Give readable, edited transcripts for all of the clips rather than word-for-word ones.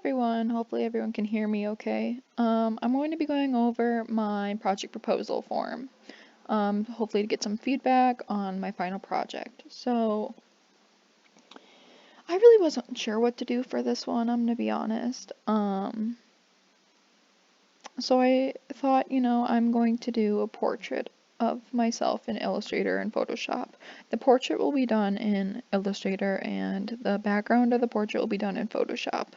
everyone. Hopefully everyone can hear me okay. I'm going to be going over my project proposal form, hopefully to get some feedback on my final project. So, I really wasn't sure what to do for this one, I'm gonna be honest. So I thought, I'm going to do a portrait of myself in Illustrator and Photoshop. The portrait will be done in Illustrator and the background of the portrait will be done in Photoshop.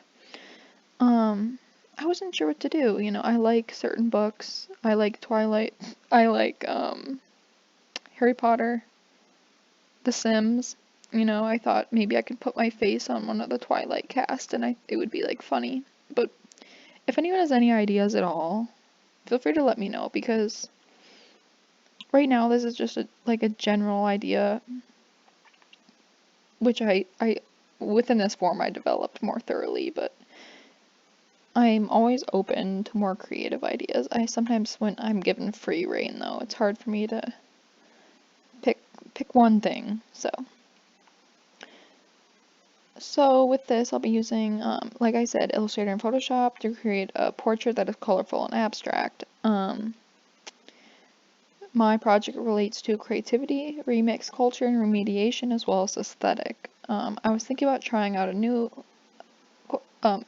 I wasn't sure what to do. I like certain books. I like Twilight. I like Harry Potter, The Sims. I thought maybe I could put my face on one of the Twilight cast and it would be like funny. But if anyone has any ideas at all, feel free to let me know because right now this is just a general idea which I within this form I developed more thoroughly, but I'm always open to more creative ideas. I sometimes, when I'm given free rein though, it's hard for me to pick one thing. So with this, I'll be using, like I said, Illustrator and Photoshop to create a portrait that is colorful and abstract. My project relates to creativity, remix culture, and remediation, as well as aesthetic. I was thinking about trying out a new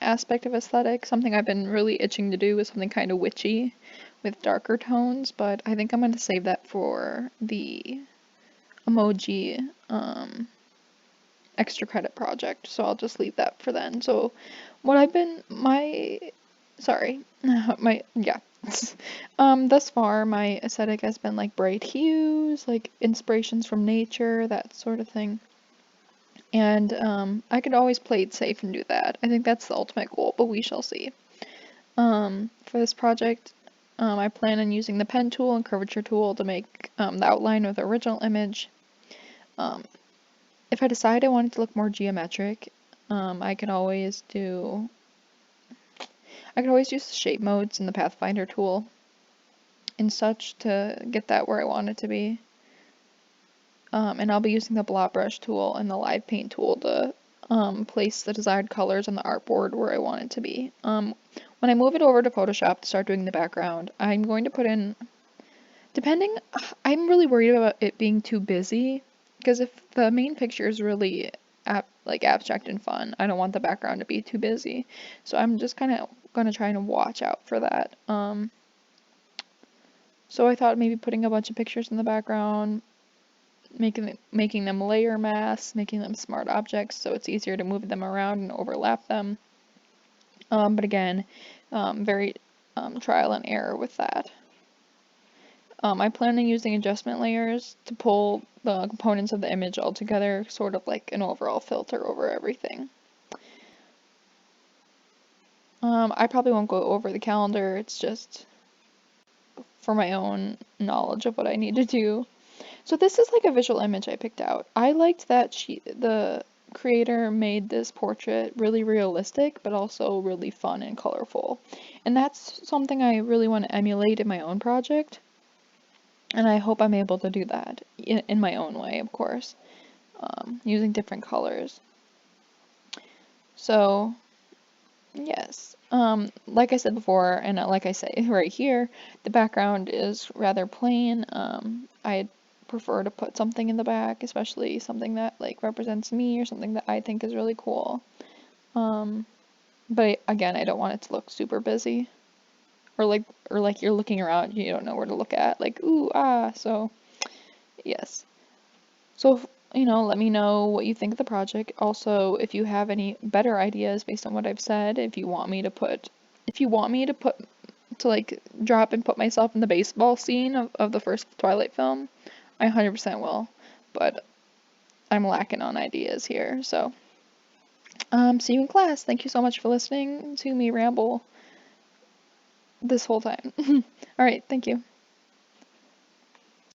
aspect of aesthetic. Something I've been really itching to do is something kind of witchy with darker tones, but I think I'm going to save that for the emoji extra credit project, so I'll just leave that for then. So what I've been sorry, yeah. Thus far my aesthetic has been like bright hues, like inspirations from nature, that sort of thing. And I could always play it safe and do that. I think that's the ultimate goal, but we shall see. For this project, I plan on using the pen tool and curvature tool to make the outline of the original image. If I decide I want it to look more geometric, I could always use the shape modes in the Pathfinder tool and such to get that where I want it to be. And I'll be using the blot brush tool and the live paint tool to place the desired colors on the artboard where I want it to be. When I move it over to Photoshop to start doing the background, I'm going to put in, I'm really worried about it being too busy, because if the main picture is really abstract and fun, I don't want the background to be too busy. So I'm just kind of gonna try and watch out for that. So I thought maybe putting a bunch of pictures in the background, making them layer masks, making them smart objects so it's easier to move them around and overlap them. But again, very trial and error with that. I plan on using adjustment layers to pull the components of the image all together, sort of like an overall filter over everything. I probably won't go over the calendar, it's just for my own knowledge of what I need to do. So this is like a visual image I picked out. I liked that the creator made this portrait really realistic, but also really fun and colorful. And that's something I really want to emulate in my own project. And I hope I'm able to do that in my own way, of course, using different colors. So, yes. Like I said before, and like I say right here, the background is rather plain. I prefer to put something in the back, especially something that like represents me or something that I think is really cool. But again, I don't want it to look super busy or like you're looking around, you don't know where to look at, like ooh ah. So yes. So let me know what you think of the project. Also, if you have any better ideas based on what I've said, if you want me to like drop and put myself in the baseball scene of the first Twilight film, I 100% will. But I'm lacking on ideas here. So, see you in class. Thank you so much for listening to me ramble this whole time. All right, thank you.